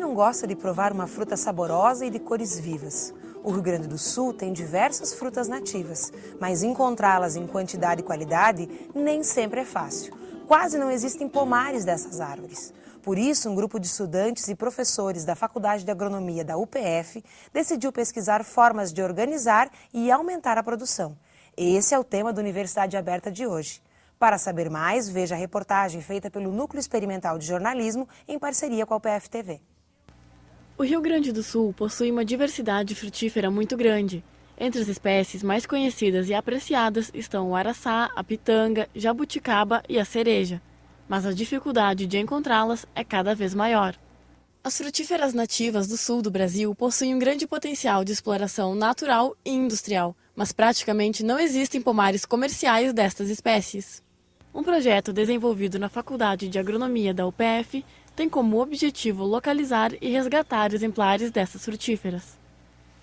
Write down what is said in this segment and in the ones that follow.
não gosta de provar uma fruta saborosa e de cores vivas? O Rio Grande do Sul tem diversas frutas nativas, mas encontrá-las em quantidade e qualidade nem sempre é fácil. Quase não existem pomares dessas árvores. Por isso, um grupo de estudantes e professores da Faculdade de Agronomia da UPF decidiu pesquisar formas de organizar e aumentar a produção. Esse é o tema da Universidade Aberta de hoje. Para saber mais, veja a reportagem feita pelo Núcleo Experimental de Jornalismo em parceria com a UPF-TV. O Rio Grande do Sul possui uma diversidade frutífera muito grande. Entre as espécies mais conhecidas e apreciadas estão o araçá, a pitanga, jabuticaba e a cereja. Mas a dificuldade de encontrá-las é cada vez maior. As frutíferas nativas do sul do Brasil possuem um grande potencial de exploração natural e industrial, mas praticamente não existem pomares comerciais destas espécies. Um projeto desenvolvido na Faculdade de Agronomia da UPF tem como objetivo localizar e resgatar exemplares dessas frutíferas.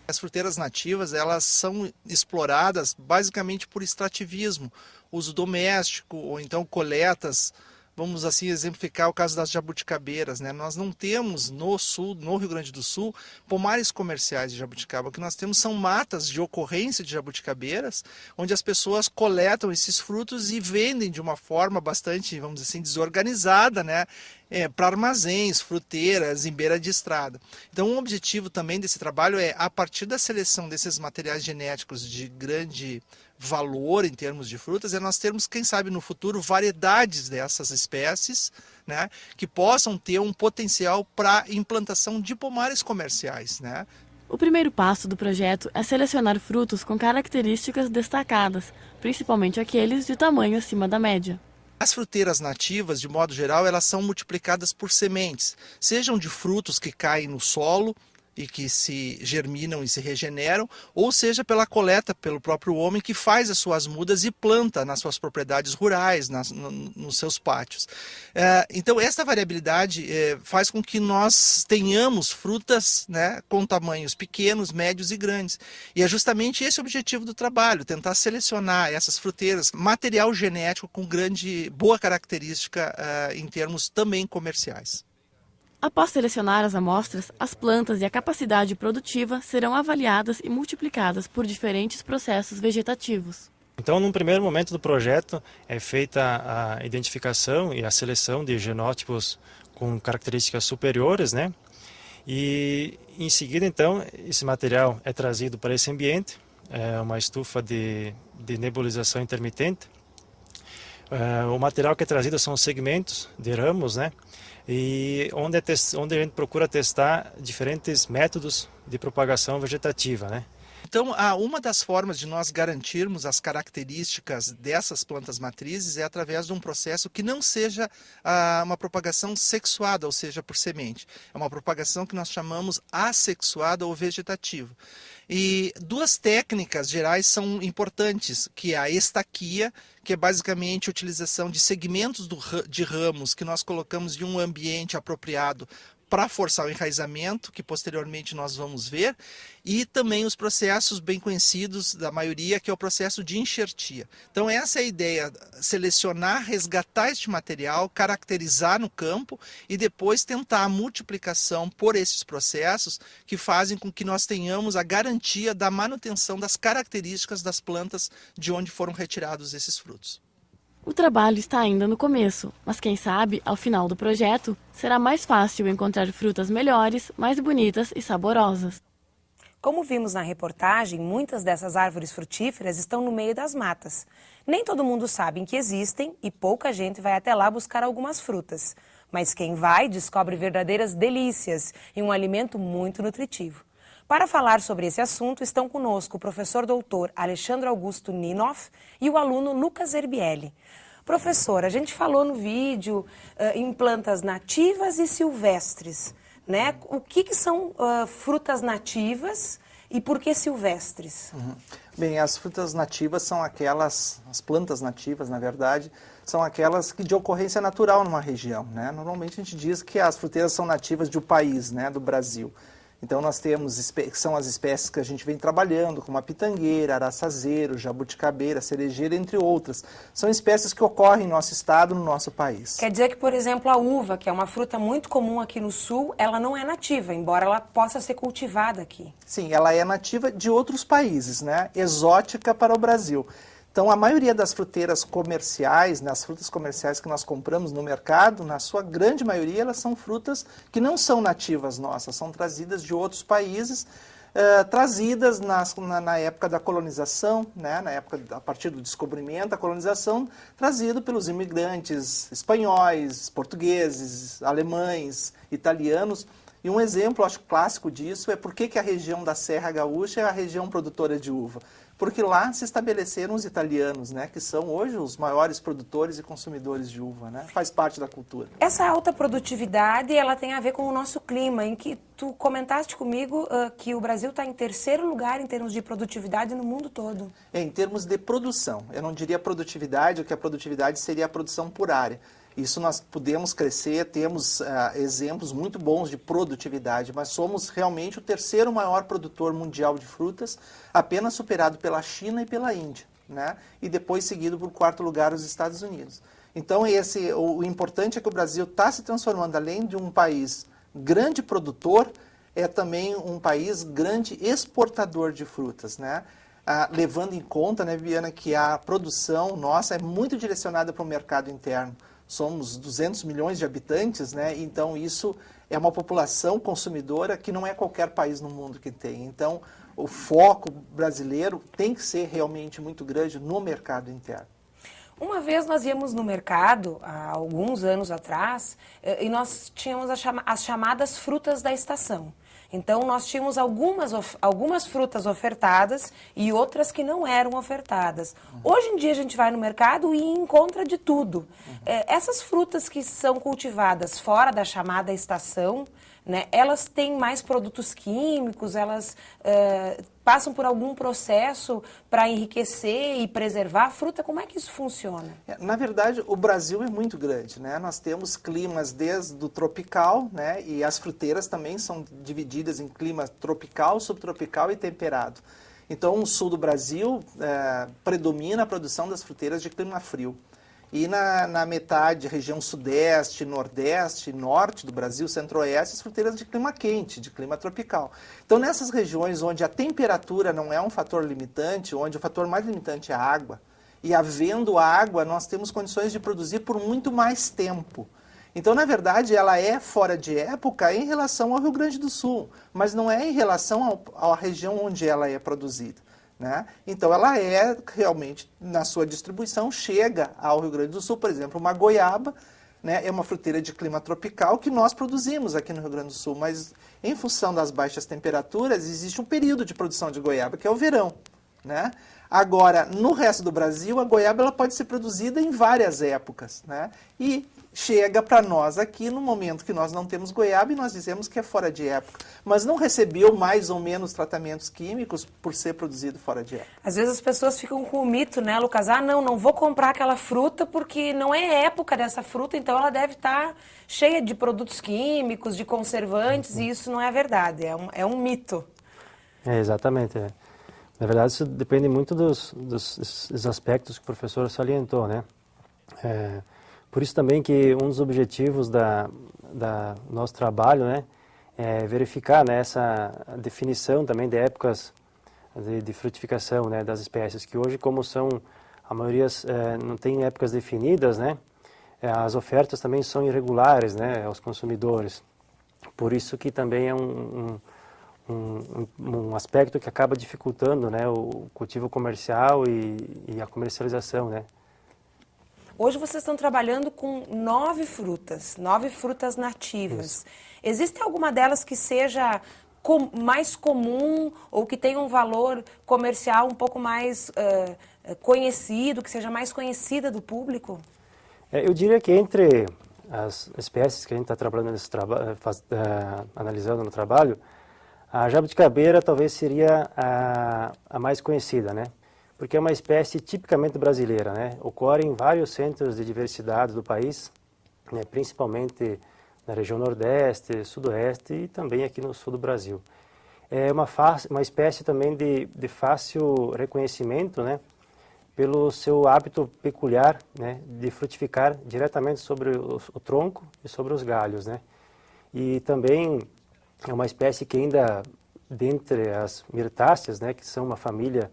As fruteiras nativas, elas são exploradas basicamente por extrativismo, uso doméstico ou então coletas. Vamos assim exemplificar o caso das jabuticabeiras, né? Nós não temos no sul, no Rio Grande do Sul, pomares comerciais de jabuticaba. O que nós temos são matas de ocorrência de jabuticabeiras, onde as pessoas coletam esses frutos e vendem de uma forma bastante, vamos dizer assim, desorganizada, né? Para armazéns, fruteiras, em beira de estrada. Então, um objetivo também desse trabalho é, a partir da seleção desses materiais genéticos de grande valor em termos de frutas, é nós termos, quem sabe no futuro, variedades dessas espécies, né, que possam ter um potencial para implantação de pomares comerciais, né? O primeiro passo do projeto é selecionar frutos com características destacadas, principalmente aqueles de tamanho acima da média. As fruteiras nativas, de modo geral, elas são multiplicadas por sementes, sejam de frutos que caem no solo e que se germinam e se regeneram, ou seja pela coleta pelo próprio homem que faz as suas mudas e planta nas suas propriedades rurais, nos seus pátios. Então esta variabilidade faz com que nós tenhamos frutas, né, com tamanhos pequenos, médios e grandes. E é justamente esse o objetivo do trabalho, tentar selecionar essas fruteiras, material genético com boa característica em termos também comerciais. Após selecionar as amostras, as plantas e a capacidade produtiva serão avaliadas e multiplicadas por diferentes processos vegetativos. Então, num primeiro momento do projeto, é feita a identificação e a seleção de genótipos com características superiores, né? E em seguida, então, esse material é trazido para esse ambiente, uma estufa de nebulização intermitente. O material que é trazido são segmentos de ramos, né? E onde a gente procura testar diferentes métodos de propagação vegetativa, né? Então, uma das formas de nós garantirmos as características dessas plantas matrizes é através de um processo que não seja uma propagação sexuada, ou seja, por semente. É uma propagação que nós chamamos assexuada ou vegetativa. E duas técnicas gerais são importantes, que é a estaquia, que é basicamente a utilização de segmentos de ramos que nós colocamos em um ambiente apropriado para forçar o enraizamento, que posteriormente nós vamos ver, e também os processos bem conhecidos da maioria, que é o processo de enxertia. Então essa é a ideia, selecionar, resgatar este material, caracterizar no campo e depois tentar a multiplicação por esses processos que fazem com que nós tenhamos a garantia da manutenção das características das plantas de onde foram retirados esses frutos. O trabalho está ainda no começo, mas quem sabe, ao final do projeto, será mais fácil encontrar frutas melhores, mais bonitas e saborosas. Como vimos na reportagem, muitas dessas árvores frutíferas estão no meio das matas. Nem todo mundo sabe que existem e pouca gente vai até lá buscar algumas frutas. Mas quem vai descobre verdadeiras delícias e um alimento muito nutritivo. Para falar sobre esse assunto, estão conosco o professor doutor Alexandre Augusto Ninoff e o aluno Lucas Herbielli. Professor, a gente falou no vídeo em plantas nativas e silvestres, né? O que são frutas nativas e por que silvestres? Bem, as frutas nativas são aquelas, as plantas nativas, na verdade, são aquelas de ocorrência natural numa região, né? Normalmente a gente diz que as fruteiras são nativas de um país, né, do Brasil. Então nós temos, são as espécies que a gente vem trabalhando, como a pitangueira, araçazeiro, jabuticabeira, cerejeira, entre outras. São espécies que ocorrem em nosso estado, no nosso país. Quer dizer que, por exemplo, a uva, que é uma fruta muito comum aqui no sul, ela não é nativa, embora ela possa ser cultivada aqui. Sim, ela é nativa de outros países, né? Exótica para o Brasil. Então, a maioria das fruteiras comerciais, as frutas comerciais que nós compramos no mercado, na sua grande maioria, elas são frutas que não são nativas nossas, são trazidas de outros países, trazidas na época da colonização, né, na época, a partir do descobrimento, da colonização, trazido pelos imigrantes espanhóis, portugueses, alemães, italianos. E um exemplo, acho, clássico disso é por que a região da Serra Gaúcha é a região produtora de uva. Porque lá se estabeleceram os italianos, né, que são hoje os maiores produtores e consumidores de uva, né? Faz parte da cultura. Essa alta produtividade, ela tem a ver com o nosso clima, em que tu comentaste comigo que o Brasil está em terceiro lugar em termos de produtividade no mundo todo. Em termos de produção, eu não diria produtividade, porque a produtividade seria a produção por área. Isso nós podemos crescer, temos exemplos muito bons de produtividade, mas somos realmente o terceiro maior produtor mundial de frutas, apenas superado pela China e pela Índia, né? E depois seguido por quarto lugar os Estados Unidos. Então o importante é que o Brasil está se transformando, além de um país grande produtor, é também um país grande exportador de frutas, né? Levando em conta, né, Viana, que a produção nossa é muito direcionada para o mercado interno. Somos 200 milhões de habitantes, né? Então isso é uma população consumidora que não é qualquer país no mundo que tem. Então o foco brasileiro tem que ser realmente muito grande no mercado interno. Uma vez nós íamos no mercado, há alguns anos atrás, e nós tínhamos as chamadas frutas da estação. Então, nós tínhamos algumas frutas ofertadas e outras que não eram ofertadas. Hoje em dia, a gente vai no mercado e encontra de tudo. Essas frutas que são cultivadas fora da chamada estação, né, elas têm mais produtos químicos, elas passam por algum processo para enriquecer e preservar a fruta. Como é que isso funciona? Na verdade, o Brasil é muito grande, né? Nós temos climas desde o tropical, né? E as fruteiras também são divididas em clima tropical, subtropical e temperado. Então, o sul do Brasil predomina a produção das fruteiras de clima frio. E na metade, região sudeste, nordeste, norte do Brasil, centro-oeste, as fruteiras de clima quente, de clima tropical. Então, nessas regiões onde a temperatura não é um fator limitante, onde o fator mais limitante é a água, e havendo água, nós temos condições de produzir por muito mais tempo. Então, na verdade, ela é fora de época em relação ao Rio Grande do Sul, mas não é em relação à região onde ela é produzida, né? Então, ela é realmente, na sua distribuição, chega ao Rio Grande do Sul, por exemplo, uma goiaba, né, é uma fruteira de clima tropical que nós produzimos aqui no Rio Grande do Sul, mas em função das baixas temperaturas, existe um período de produção de goiaba, que é o verão, né? Agora, no resto do Brasil, a goiaba ela pode ser produzida em várias épocas, né? E chega para nós aqui no momento que nós não temos goiaba e nós dizemos que é fora de época. Mas não recebeu mais ou menos tratamentos químicos por ser produzido fora de época. Às vezes as pessoas ficam com o mito, né, Lucas? Não vou comprar aquela fruta porque não é época dessa fruta, então ela deve estar cheia de produtos químicos, de conservantes, e isso não é verdade, é um mito. Exatamente. Na verdade, isso depende muito dos aspectos que o professor salientou, né? Por isso também que um dos objetivos da nosso trabalho, né, é verificar, né, essa definição também de épocas de frutificação, né, das espécies, que hoje, como a maioria não tem épocas definidas, né, as ofertas também são irregulares, né, aos consumidores. Por isso que também é um aspecto que acaba dificultando, né, o cultivo comercial e a comercialização, né. Hoje vocês estão trabalhando com 9 frutas nativas. Isso. Existe alguma delas que seja mais comum ou que tenha um valor comercial um pouco mais conhecido, que seja mais conhecida do público? Eu diria que entre as espécies que a gente está trabalhando analisando no trabalho, a jabuticabeira talvez seria a mais conhecida, né? Porque é uma espécie tipicamente brasileira, né? Ocorre em vários centros de diversidade do país, né? Principalmente na região Nordeste, Sudoeste e também aqui no sul do Brasil. É uma espécie também de fácil reconhecimento, né, pelo seu hábito peculiar, né, de frutificar diretamente sobre o tronco e sobre os galhos, né. E também é uma espécie que ainda, dentre as mirtáceas, né, que são uma família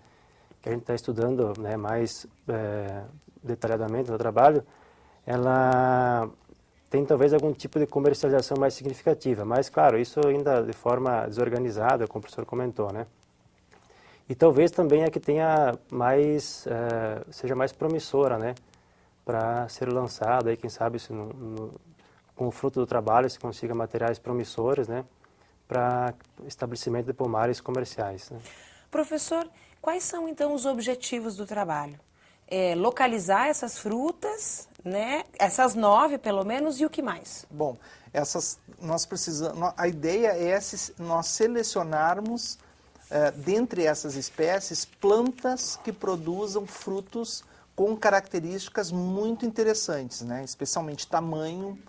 que a gente está estudando, né, mais detalhadamente no trabalho, ela tem talvez algum tipo de comercialização mais significativa, mas claro, isso ainda de forma desorganizada, como o professor comentou, né? E talvez também a que tenha mais, seja mais promissora, né, para ser lançada, aí quem sabe se com o fruto do trabalho se consiga materiais promissores, né, para estabelecimento de pomares comerciais, né? Professor, quais são então os objetivos do trabalho? Localizar essas frutas, né? Essas 9 pelo menos, e o que mais? Bom, a ideia é nós selecionarmos dentre essas espécies plantas que produzam frutos com características muito interessantes, né? Especialmente tamanho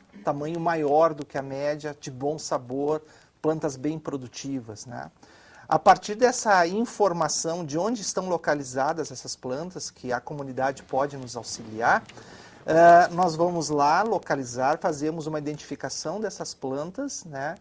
maior do que a média, de bom sabor, plantas bem produtivas, né? A partir dessa informação de onde estão localizadas essas plantas, que a comunidade pode nos auxiliar, nós vamos lá localizar, fazemos uma identificação dessas plantas, né?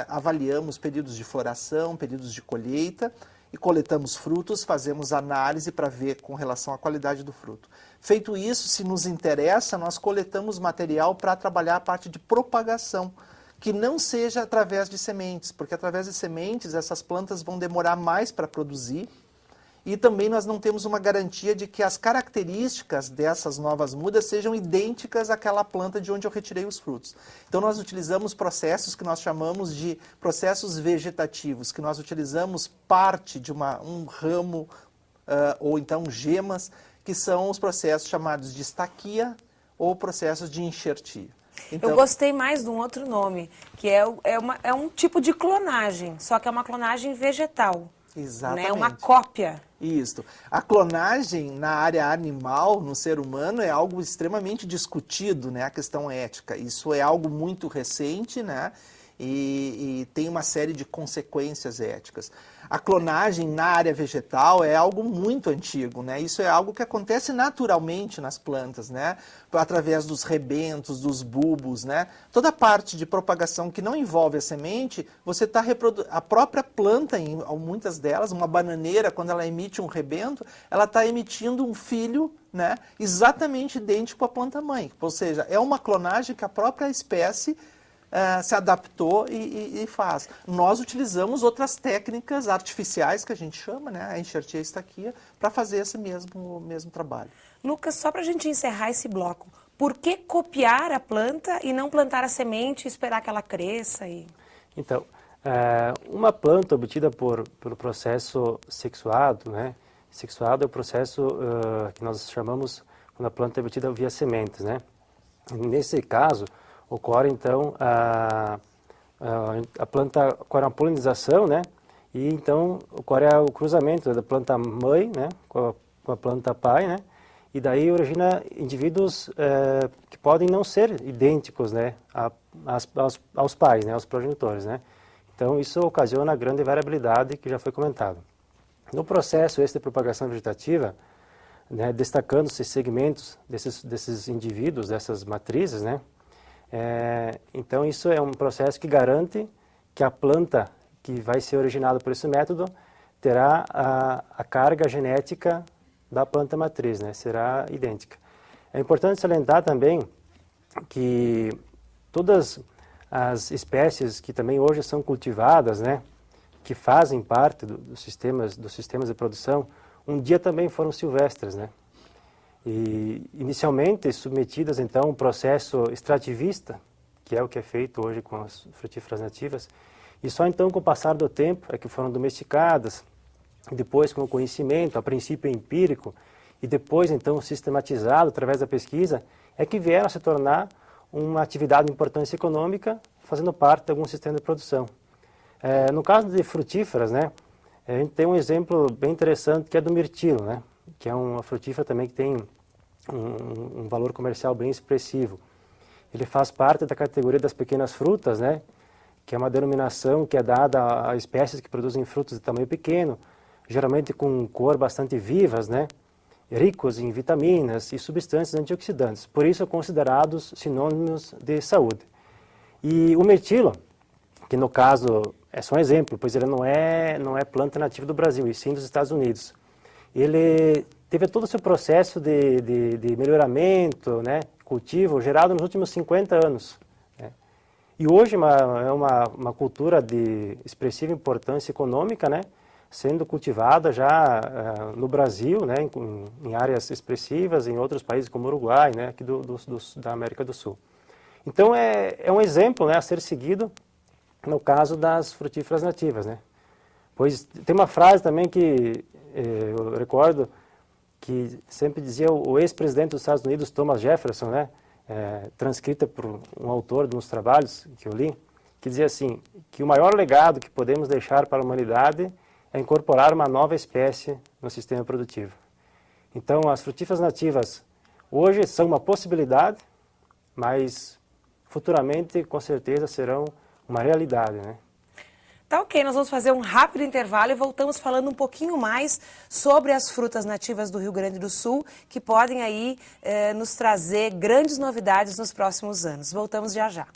Avaliamos períodos de floração, períodos de colheita, e coletamos frutos, fazemos análise para ver com relação à qualidade do fruto. Feito isso, se nos interessa, nós coletamos material para trabalhar a parte de propagação, que não seja através de sementes, porque através de sementes essas plantas vão demorar mais para produzir, e também nós não temos uma garantia de que as características dessas novas mudas sejam idênticas àquela planta de onde eu retirei os frutos. Então nós utilizamos processos que nós chamamos de processos vegetativos, que nós utilizamos parte de um ramo ou então gemas, que são os processos chamados de estaquia ou processos de enxertia. Então, eu gostei mais de um outro nome, que é um tipo de clonagem, só que é uma clonagem vegetal. exatamente. Né? Uma cópia. Isso. A clonagem na área animal, no ser humano, é algo extremamente discutido, né? A questão ética. Isso é algo muito recente, né? E tem uma série de consequências éticas. A clonagem na área vegetal é algo muito antigo, né? Isso é algo que acontece naturalmente nas plantas, né? Através dos rebentos, dos bulbos, né? Toda parte de propagação que não envolve a semente, você está reproduzindo. A própria planta, em muitas delas, uma bananeira, quando ela emite um rebento, ela está emitindo um filho, né? Exatamente idêntico à planta mãe. Ou seja, é uma clonagem que a própria espécie se adaptou e faz. Nós utilizamos outras técnicas artificiais, que a gente chama, né, a enxertia e a estaquia, para fazer esse mesmo trabalho. Lucas, só para a gente encerrar esse bloco, por que copiar a planta e não plantar a semente e esperar que ela cresça? Então, uma planta obtida pelo processo sexuado, né? Sexuado é o processo que nós chamamos quando a planta é obtida via sementes, né? Nesse caso, ocorre então a planta, ocorre a polinização, né? E então ocorre o cruzamento da planta mãe, né, com a planta pai, né? E daí origina indivíduos que podem não ser idênticos, né, aos pais, né, aos progenitores, né? Então isso ocasiona grande variabilidade que já foi comentado. No processo esse de propagação vegetativa, né, destacando-se segmentos desses indivíduos, dessas matrizes, né? Então isso é um processo que garante que a planta que vai ser originada por esse método terá a carga genética da planta matriz, né? Será idêntica. É importante salientar também que todas as espécies que também hoje são cultivadas, né, que fazem parte dos sistemas de produção, um dia também foram silvestres, né? E inicialmente submetidas então a um processo extrativista, que é o que é feito hoje com as frutíferas nativas, e só então com o passar do tempo é que foram domesticadas, depois com o conhecimento, a princípio empírico, e depois então sistematizado através da pesquisa, é que vieram a se tornar uma atividade de importância econômica, fazendo parte de algum sistema de produção. No caso de frutíferas, né, a gente tem um exemplo bem interessante que é do mirtilo, né, que é uma frutífera também que tem um valor comercial bem expressivo. ele faz parte da categoria das pequenas frutas, né? Que é uma denominação que é dada a espécies que produzem frutos de tamanho pequeno, geralmente com cor bastante vivas, né? Ricos em vitaminas e substâncias antioxidantes, por isso considerados sinônimos de saúde. E o mirtilo, que no caso é só um exemplo, pois ele não é planta nativa do Brasil, e sim dos Estados Unidos. Ele teve todo o seu processo de melhoramento, né, cultivo, gerado nos últimos 50 anos. Né? E hoje é uma cultura de expressiva importância econômica, né, sendo cultivada já no Brasil, né, em áreas expressivas, em outros países como o Uruguai, né, aqui da América do Sul. Então é um exemplo, né, a ser seguido no caso das frutíferas nativas. Né? Pois tem uma frase também que eu recordo, que sempre dizia o ex-presidente dos Estados Unidos, Thomas Jefferson, né, transcrita por um autor de uns trabalhos que eu li, que dizia assim, que o maior legado que podemos deixar para a humanidade é incorporar uma nova espécie no sistema produtivo. Então, as frutíferas nativas hoje são uma possibilidade, mas futuramente, com certeza, serão uma realidade, né? Tá ok, nós vamos fazer um rápido intervalo e voltamos falando um pouquinho mais sobre as frutas nativas do Rio Grande do Sul, que podem aí nos trazer grandes novidades nos próximos anos. Voltamos já já.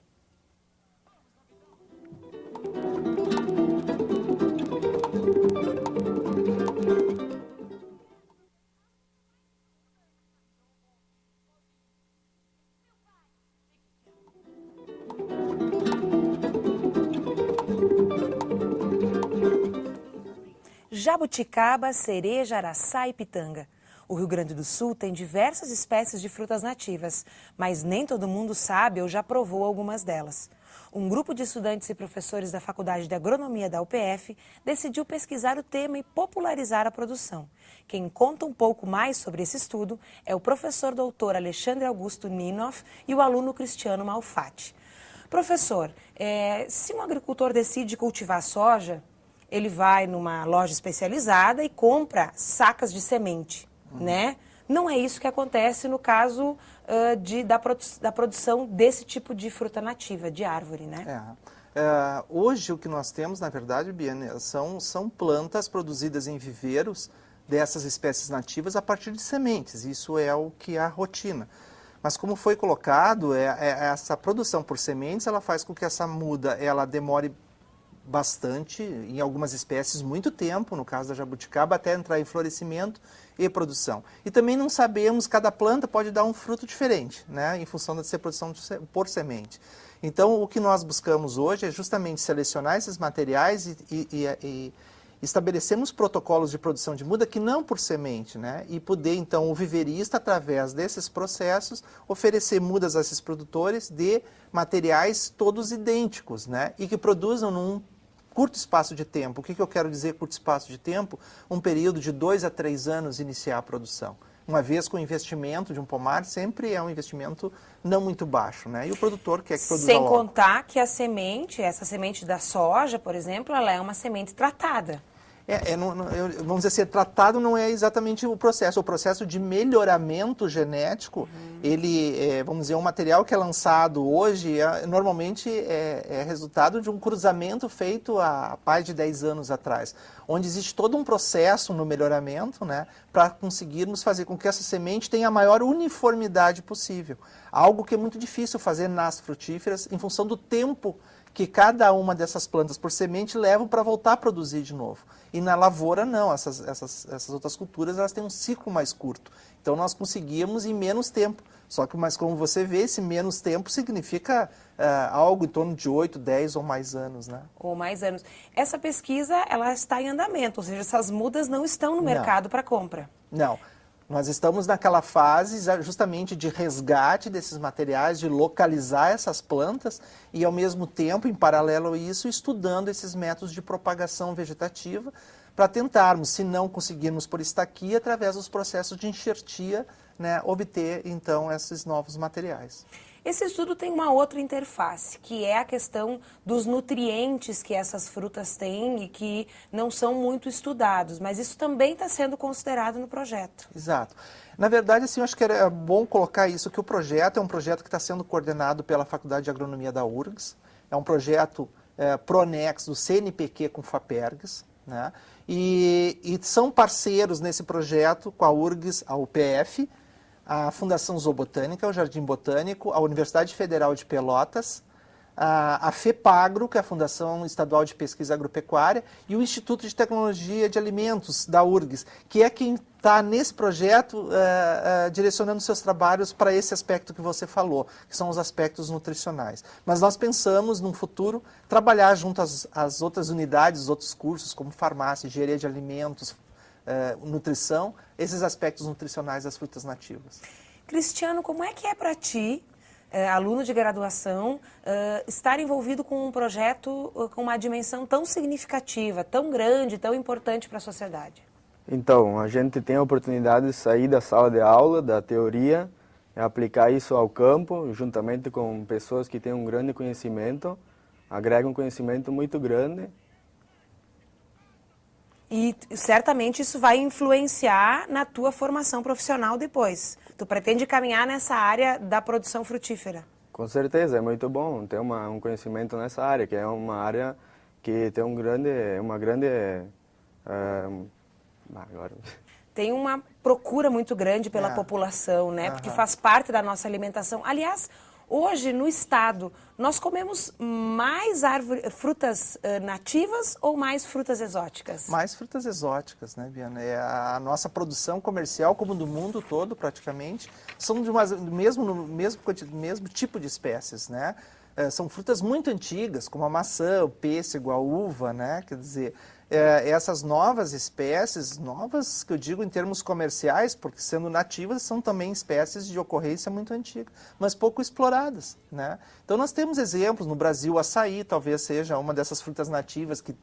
Jabuticaba, cereja, araçá e pitanga. O Rio Grande do Sul tem diversas espécies de frutas nativas, mas nem todo mundo sabe ou já provou algumas delas. Um grupo de estudantes e professores da Faculdade de Agronomia da UPF decidiu pesquisar o tema e popularizar a produção. Quem conta um pouco mais sobre esse estudo é o professor doutor Alexandre Augusto Ninoff e o aluno Cristiano Malfatti. Professor, se um agricultor decide cultivar soja, ele vai numa loja especializada e compra sacas de semente, né? Não é isso que acontece no caso da produção desse tipo de fruta nativa, de árvore, né? Hoje o que nós temos, na verdade, Biane, são plantas produzidas em viveiros dessas espécies nativas a partir de sementes. Isso é o que é a rotina. Mas como foi colocado, essa produção por sementes, ela faz com que essa muda ela demore bastante, em algumas espécies, muito tempo, no caso da jabuticaba, até entrar em florescimento e produção. E também não sabemos, cada planta pode dar um fruto diferente, né, em função de ser produção por semente. Então, o que nós buscamos hoje é justamente selecionar esses materiais e estabelecermos protocolos de produção de muda que não por semente, né, e poder, então, o viveirista, através desses processos, oferecer mudas a esses produtores de materiais todos idênticos, né, e que produzam num curto espaço de tempo. O que eu quero dizer curto espaço de tempo? Um período de 2 a 3 anos iniciar a produção. Uma vez com o investimento de um pomar, sempre é um investimento não muito baixo, né? E o produtor quer que produza logo. Sem contar que a semente, essa semente da soja, por exemplo, ela é uma semente tratada. Vamos dizer assim, tratado não é exatamente o processo de melhoramento genético, ele, vamos dizer, um material que é lançado hoje, normalmente é resultado de um cruzamento feito há mais de 10 anos atrás, onde existe todo um processo no melhoramento, né, para conseguirmos fazer com que essa semente tenha a maior uniformidade possível, algo que é muito difícil fazer nas frutíferas, em função do tempo que cada uma dessas plantas por semente levam para voltar a produzir de novo. E na lavoura não, essas outras culturas elas têm um ciclo mais curto. Então nós conseguíamos em menos tempo. Só que, mas como você vê, esse menos tempo significa algo em torno de 8, 10 ou mais anos, né? Ou mais anos. Essa pesquisa, ela está em andamento, ou seja, essas mudas não estão no mercado para compra. Não. Nós estamos naquela fase justamente de resgate desses materiais, de localizar essas plantas e, ao mesmo tempo, em paralelo a isso, estudando esses métodos de propagação vegetativa para tentarmos, se não conseguirmos por estaquia, através dos processos de enxertia, né, obter, então, esses novos materiais. Esse estudo tem uma outra interface, que é a questão dos nutrientes que essas frutas têm e que não são muito estudados, mas isso também está sendo considerado no projeto. Exato. Na verdade, assim, eu acho que é bom colocar isso, que o projeto é um projeto que está sendo coordenado pela Faculdade de Agronomia da URGS, é um projeto pronexo do CNPq com FAPERGS, né? E são parceiros nesse projeto com a URGS, a UPF, a Fundação Zoobotânica, o Jardim Botânico, a Universidade Federal de Pelotas, a FEPAGRO, que é a Fundação Estadual de Pesquisa Agropecuária, e o Instituto de Tecnologia de Alimentos da URGS, que é quem está nesse projeto direcionando seus trabalhos para esse aspecto que você falou, que são os aspectos nutricionais. Mas nós pensamos, no futuro, trabalhar junto às outras unidades, outros cursos, como farmácia, engenharia de alimentos, nutrição, esses aspectos nutricionais das frutas nativas. Cristiano, como é que é para ti, aluno de graduação, estar envolvido com um projeto com uma dimensão tão significativa, tão grande, tão importante para a sociedade? Então, a gente tem a oportunidade de sair da sala de aula, da teoria, e aplicar isso ao campo, juntamente com pessoas que têm um grande conhecimento, agregam um conhecimento muito grande. E certamente isso vai influenciar na tua formação profissional depois. Tu pretende caminhar nessa área da produção frutífera? Com certeza, é muito bom ter um conhecimento nessa área, que é uma área que tem agora... Tem uma procura muito grande pela população, né? Porque faz parte da nossa alimentação. Aliás, hoje no estado, nós comemos mais frutas nativas ou mais frutas exóticas? Mais frutas exóticas, né, Biana? A nossa produção comercial, como do mundo todo praticamente, são do mesmo tipo de espécies, né? São frutas muito antigas, como a maçã, o pêssego, a uva, né? Quer dizer, essas novas espécies, novas que eu digo em termos comerciais, porque sendo nativas são também espécies de ocorrência muito antiga, mas pouco exploradas, né? Então nós temos exemplos, no Brasil o açaí talvez seja uma dessas frutas nativas que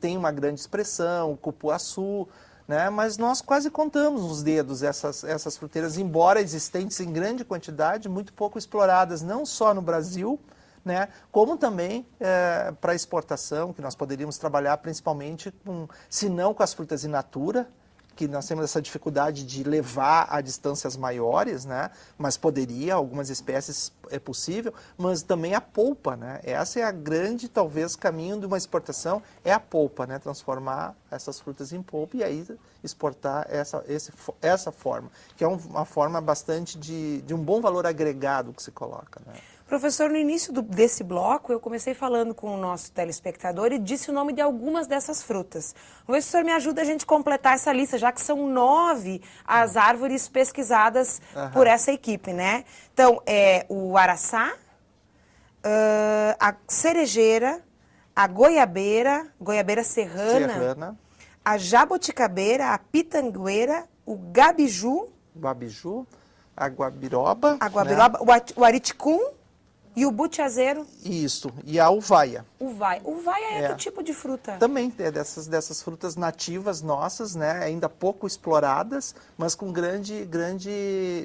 tem uma grande expressão, o cupuaçu, né? Mas nós quase contamos nos dedos essas fruteiras, embora existentes em grande quantidade, muito pouco exploradas, não só no Brasil, né, como também para exportação, que nós poderíamos trabalhar principalmente se não com as frutas in natura, que nós temos essa dificuldade de levar a distâncias maiores, né, mas algumas espécies é possível, mas também a polpa, né, essa é a grande, talvez, caminho de uma exportação, é a polpa, né, transformar essas frutas em polpa e aí exportar essa forma, que é uma forma bastante de um bom valor agregado que se coloca, né. Professor, no início desse bloco, eu comecei falando com o nosso telespectador e disse o nome de algumas dessas frutas. Vamos ver se o senhor me ajuda a gente completar essa lista, já que são 9 as árvores pesquisadas por essa equipe, né? Então, o araçá, a cerejeira, a goiabeira serrana, a jabuticabeira, a pitangueira, o gabiju, a guabiroba, né? O ariticum, e o butiazeiro? Isso, e a uvaia. Uvaia é que tipo de fruta? Também é dessas frutas nativas nossas, né, ainda pouco exploradas, mas com grande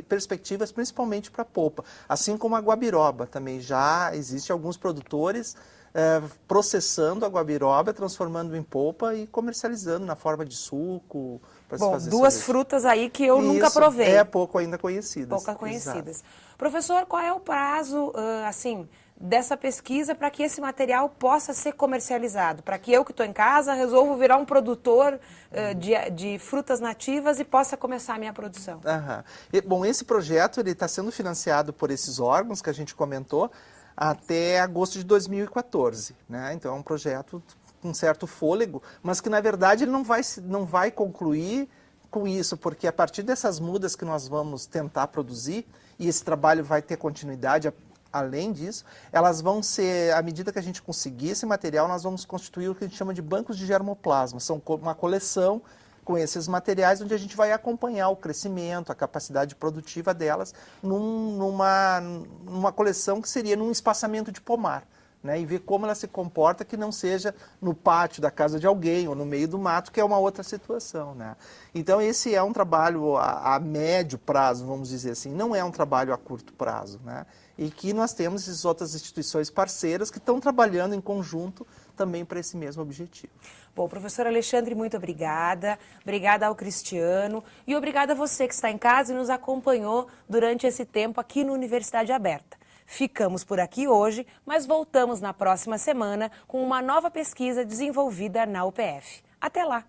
perspectivas, principalmente para a polpa. Assim como a guabiroba, também já existe alguns produtores processando a guabiroba, transformando em polpa e comercializando na forma de suco. Bom, duas frutas aí que eu nunca provei. Pouco ainda conhecidas. Pouco conhecidas. Professor, qual é o prazo, dessa pesquisa para que esse material possa ser comercializado? Para que eu que estou em casa resolvo virar um produtor de frutas nativas e possa começar a minha produção? Bom, esse projeto está sendo financiado por esses órgãos que a gente comentou até agosto de 2014, né? Então é um projeto com certo fôlego, mas que na verdade ele não vai concluir com isso, porque a partir dessas mudas que nós vamos tentar produzir, e esse trabalho vai ter continuidade além disso, elas vão ser, à medida que a gente conseguir esse material, nós vamos constituir o que a gente chama de bancos de germoplasma. São uma coleção com esses materiais onde a gente vai acompanhar o crescimento, a capacidade produtiva delas numa coleção que seria num espaçamento de pomar, né, e ver como ela se comporta, que não seja no pátio da casa de alguém ou no meio do mato, que é uma outra situação, né? Então esse é um trabalho a médio prazo, vamos dizer assim, não é um trabalho a curto prazo, né? E que nós temos essas outras instituições parceiras que estão trabalhando em conjunto também para esse mesmo objetivo. Bom, professor Alexandre, muito obrigada. Obrigada ao Cristiano e obrigada a você que está em casa e nos acompanhou durante esse tempo aqui no Universidade Aberta. Ficamos por aqui hoje, mas voltamos na próxima semana com uma nova pesquisa desenvolvida na UPF. Até lá!